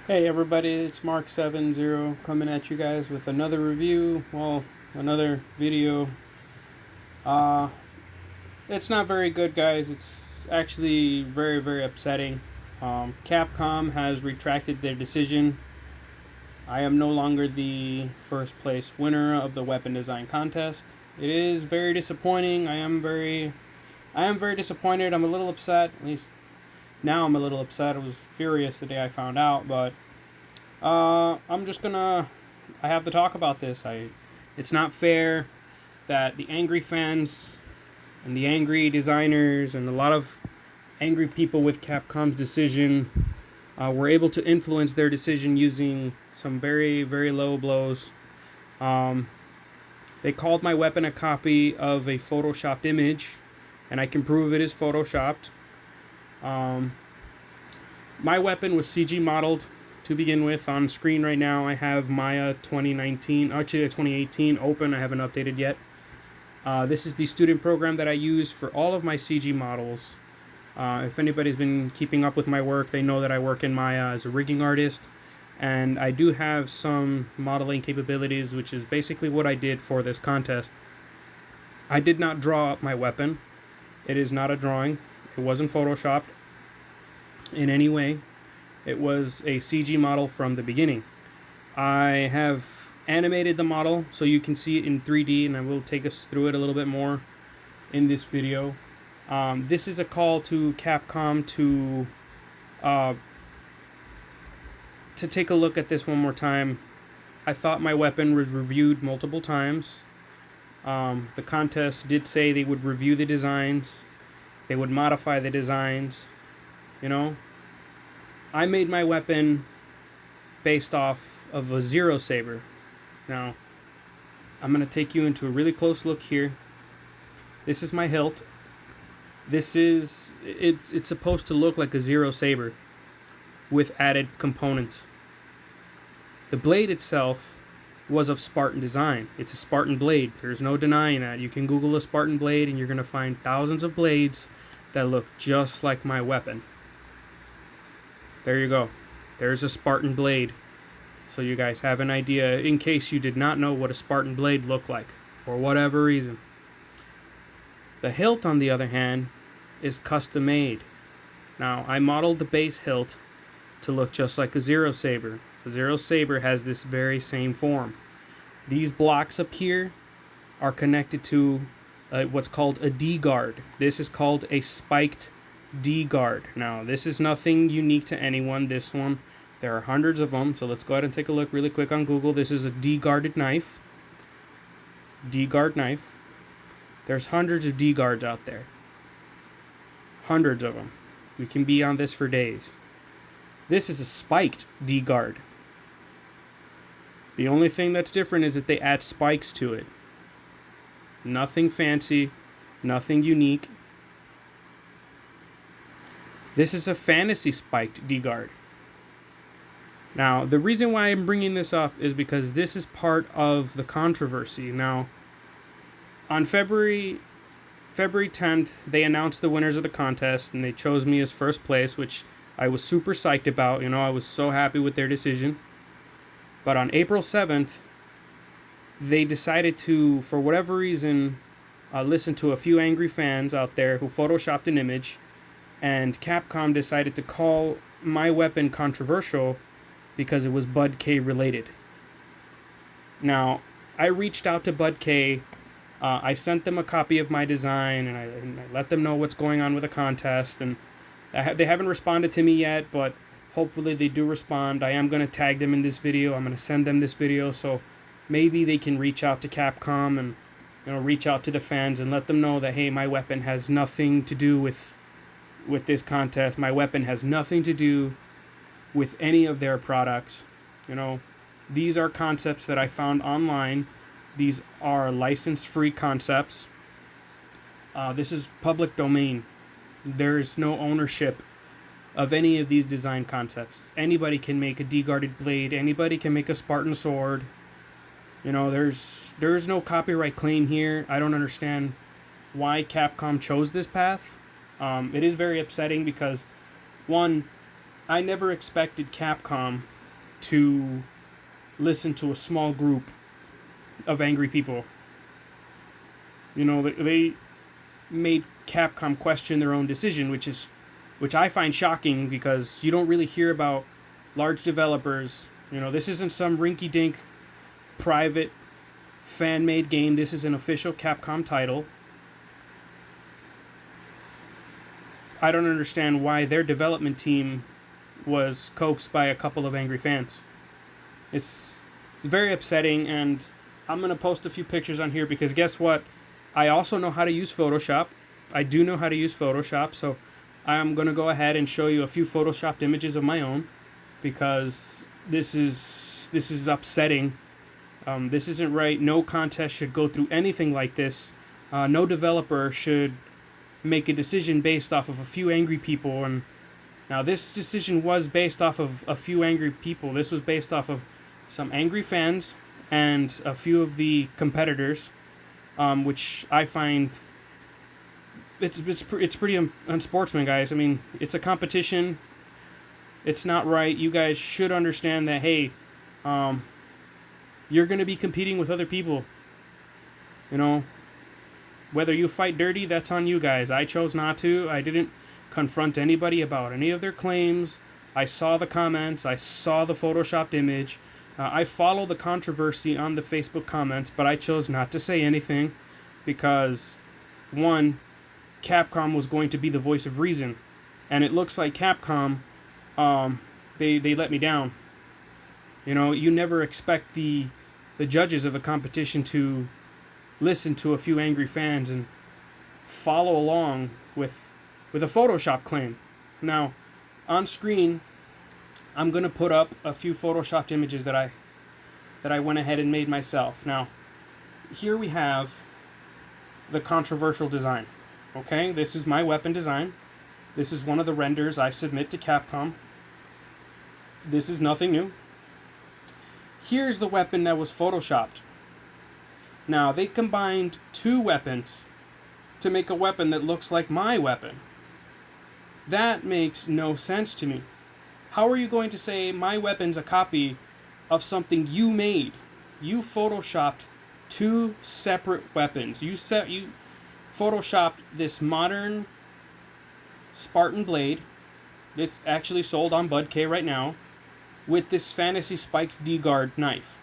Hey everybody, it's Mark70 coming at you guys with another review, well, another video. Uh, it's not very good, guys. It's actually very upsetting. Capcom has retracted their decision. I am no longer the first place winner of the weapon design contest. It is very disappointing. I am very disappointed. I'm a little upset. At least now I'm a little upset. I was furious the day I found out, but I'm just gonna. I have to talk about this. It's not fair that the angry fans and the angry designers and a lot of angry people with Capcom's decision were able to influence their decision using some very low blows. Um, they called my weapon a copy of a photoshopped image, and I can prove it is photoshopped. Um, my weapon was CG modeled to begin with. On screen right now, I have Maya 2019, actually 2018 open. I haven't updated yet. This is the student program that I use for all of my CG models. If anybody's been keeping up with my work, they know that I work in Maya as a rigging artist, and I do have some modeling capabilities, which is basically what I did for this contest. I did not draw up my weapon. It is not a drawing. It wasn't photoshopped in any way. It was a CG model from the beginning. I have animated the model so you can see it in 3D, and I will take us through it a little bit more in this video. This is a call to Capcom to take a look at this one more time. I thought my weapon was reviewed multiple times. The contest did say they would review the designs, they would modify the designs. You know, I made my weapon based off of a Zero Saber. Now, I'm going to take you into a really close look here. This is my hilt. It's supposed to look like a Zero Saber with added components. The blade itself was of Spartan design. It's a Spartan blade. There's no denying that. You can Google a Spartan blade and you're going to find thousands of blades that look just like my weapon. There you go. There's a Spartan blade. So you guys have an idea in case you did not know what a Spartan blade looked like for whatever reason. The hilt, on the other hand, is custom made. Now, I modeled the base hilt to look just like a Zero Saber. The Zero Saber has this very same form. These blocks up here are connected to what's called a D-guard. This is called a spiked D-guard. Now, this is nothing unique to anyone. This one, there are hundreds of them. So let's go ahead and take a look really quick on Google. This is a D-guarded knife. D-guard knife. There's hundreds of D-guards out there. Hundreds of them. We can be on this for days. This is a spiked D-guard. The only thing that's different is that they add spikes to it. Nothing fancy, nothing unique. This is a fantasy spiked D-guard. Now, the reason why I'm bringing this up is because this is part of the controversy. Now, on February 10th, they announced the winners of the contest, and they chose me as first place, which I was super psyched about. You know, I was so happy with their decision. But on April 7th, they decided to, for whatever reason, listen to a few angry fans out there who photoshopped an image, and Capcom decided to call my weapon controversial because it was BUDK related. Now, I reached out to BUDK. I sent them a copy of my design, and I let them know what's going on with the contest, and they haven't responded to me yet, but hopefully they do respond. I am going to tag them in this video. I'm going to send them this video, so maybe they can reach out to Capcom and, you know, reach out to the fans and let them know that, hey, my weapon has nothing to do with this contest. My weapon has nothing to do with any of their products. You know, these are concepts that I found online. These are license-free concepts. This is public domain. There's no ownership of any of these design concepts. Anybody can make a D-guarded blade. Anybody can make a Spartan sword. You know, there's no copyright claim here. I don't understand why Capcom chose this path. It is very upsetting because, one, I never expected Capcom to listen to a small group of angry people. You know, they made Capcom question their own decision, which I find shocking because you don't really hear about large developers. You know, this isn't some rinky-dink private fan-made game. This is an official Capcom title. I don't understand why their development team was coaxed by a couple of angry fans. It's very upsetting, and I'm going to post a few pictures on here because guess what? I also know how to use Photoshop. I do know how to use Photoshop, so I'm going to go ahead and show you a few Photoshopped images of my own because this is upsetting. This isn't right. No contest should go through anything like this. No developer should make a decision based off of a few angry people. And now this decision was based off of a few angry people. This was based off of some angry fans and a few of the competitors, which I find it's pretty unsportsman, guys. I mean, it's a competition. It's not right. You guys should understand that, hey, you're going to be competing with other people. You know, whether you fight dirty, that's on you guys. I chose not to. I didn't confront anybody about any of their claims. I saw the comments. I saw the photoshopped image. I follow the controversy on the Facebook comments, but I chose not to say anything because, one, Capcom was going to be the voice of reason, and it looks like Capcom, they let me down. You know, you never expect the judges of a competition to listen to a few angry fans and follow along with a Photoshop claim. Now, on screen, I'm going to put up a few Photoshopped images that I went ahead and made myself. Now, here we have the controversial design. Okay, this is my weapon design. This is one of the renders I submit to Capcom. This is nothing new. Here's the weapon that was photoshopped. Now, they combined two weapons to make a weapon that looks like my weapon. That makes no sense to me. How are you going to say my weapon's a copy of something you made? You photoshopped two separate weapons. You photoshopped this modern Spartan blade. This actually sold on BUDK right now, with this fantasy spiked D-guard knife.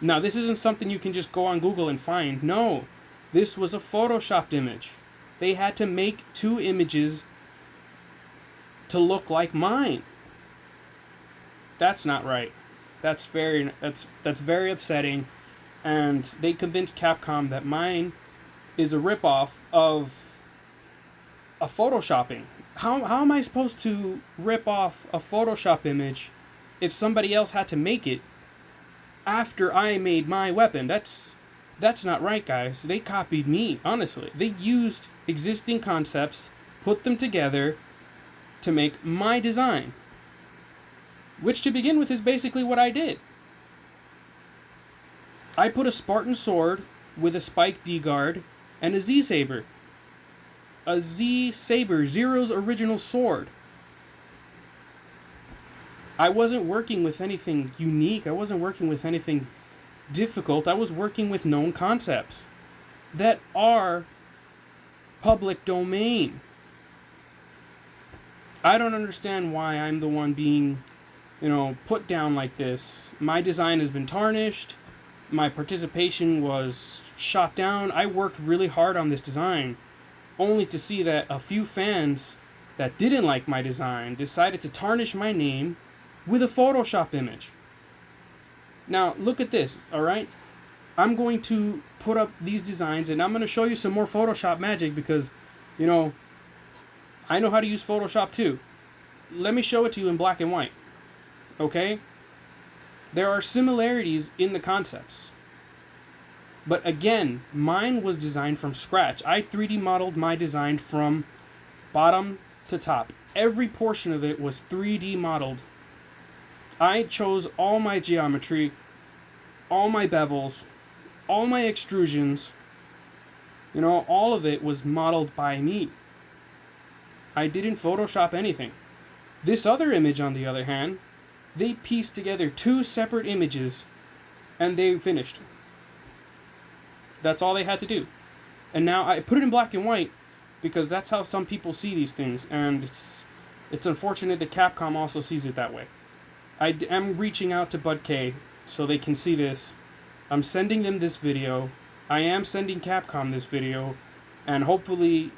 Now, this isn't something you can just go on Google and find. No, this was a photoshopped image. They had to make two images to look like mine. That's not right. That's very upsetting, and they convinced Capcom that mine is a ripoff of a photoshopping. How am I supposed to rip off a Photoshop image if somebody else had to make it after I made my weapon? That's not right, guys. They copied me, honestly. They used existing concepts, put them together to make my design, which to begin with is basically what I did. I put a Spartan sword with a spiked D-guard and a Z-saber. A Z-saber, Zero's original sword. I wasn't working with anything unique. I wasn't working with anything difficult. I was working with known concepts that are public domain. I don't understand why I'm the one being, put down like this. My design has been tarnished. My participation was shot down. I worked really hard on this design, only to see that a few fans that didn't like my design decided to tarnish my name with a Photoshop image. Now, look at this, alright? I'm going to put up these designs, and I'm going to show you some more Photoshop magic because, I know how to use Photoshop too. Let me show it to you in black and white. Okay? There are similarities in the concepts. But again, mine was designed from scratch. I 3D modeled my design from bottom to top. Every portion of it was 3D modeled. I chose all my geometry, all my bevels, all my extrusions. All of it was modeled by me. I didn't Photoshop anything. This other image, on the other hand, They pieced together 2 separate images, and they finished. That's all they had to do. And now I put it in black and white because that's how some people see these things, and it's unfortunate that Capcom also sees it that way. I am reaching out to BUDK so they can see this. I'm sending them this video. I am sending Capcom this video, and hopefully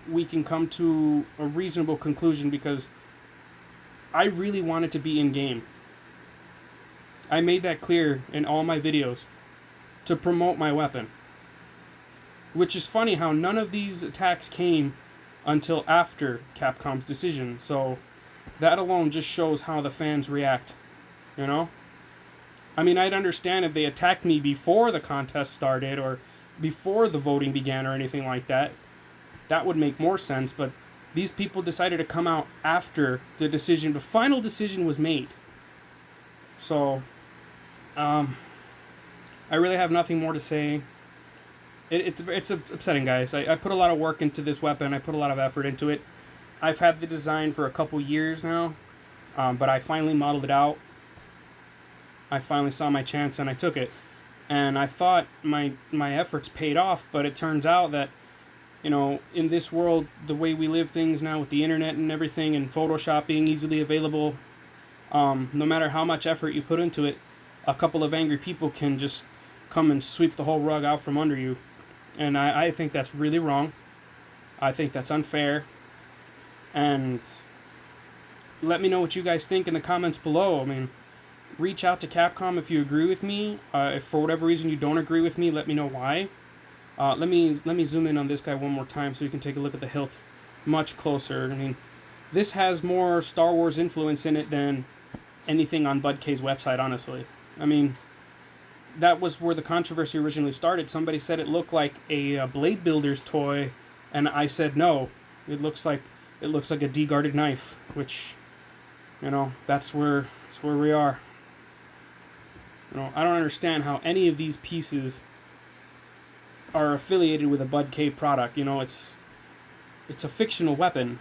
we can come to a reasonable conclusion, because I really want it to be in-game. I made that clear in all my videos to promote my weapon. Which is funny how none of these attacks came until after Capcom's decision. So that alone just shows how the fans react, you know? I mean, I'd understand if they attacked me before the contest started or before the voting began or anything like that. That would make more sense, but these people decided to come out after the decision, the final decision was made. So, I really have nothing more to say. It's upsetting, guys. I put a lot of work into this weapon. I put a lot of effort into it. I've had the design for a couple years now, but I finally modeled it out. I finally saw my chance and I took it. And I thought my efforts paid off, but it turns out that, you know, in this world, the way we live things now with the internet and everything, and Photoshop being easily available, no matter how much effort you put into it, a couple of angry people can just come and sweep the whole rug out from under you. And I think that's really wrong. I think that's unfair. And let me know what you guys think in the comments below. I mean, reach out to Capcom if you agree with me. If for whatever reason you don't agree with me, let me know why. Let me zoom in on this guy one more time so you can take a look at the hilt much closer. I mean, this has more Star Wars influence in it than anything on BUDK's website, honestly. I mean, that was where the controversy originally started. Somebody said it looked like a Blade Builder's toy, and I said no. It looks like a D-guarded knife, which, you know, that's where we are. You know, I don't understand how any of these pieces are affiliated with a BUDK product. You know, it's a fictional weapon.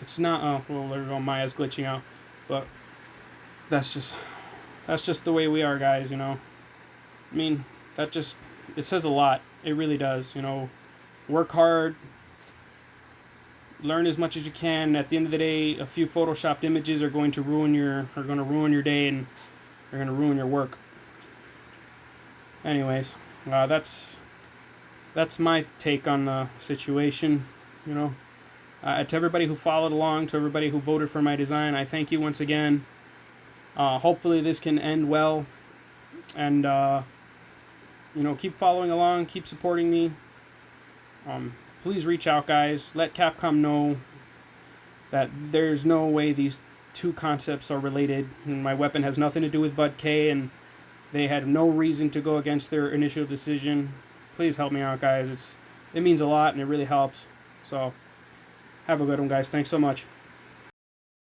It's not. Oh, well, there we go. Maya's glitching out, but that's just the way we are, guys. You know, I mean, it says a lot. It really does. You know, work hard, learn as much as you can. At the end of the day, a few photoshopped images are going to ruin your day, and they're going to ruin your work. Anyways, that's my take on the situation. You know, to everybody who followed along, to everybody who voted for my design, I thank you once again. Hopefully this can end well, and you know, keep following along, keep supporting me. Please reach out, guys. Let Capcom know that there's no way these two concepts are related, and my weapon has nothing to do with BUDK, and they had no reason to go against their initial decision. Please help me out, guys. It means a lot, and it really helps. So, have a good one, guys. Thanks so much.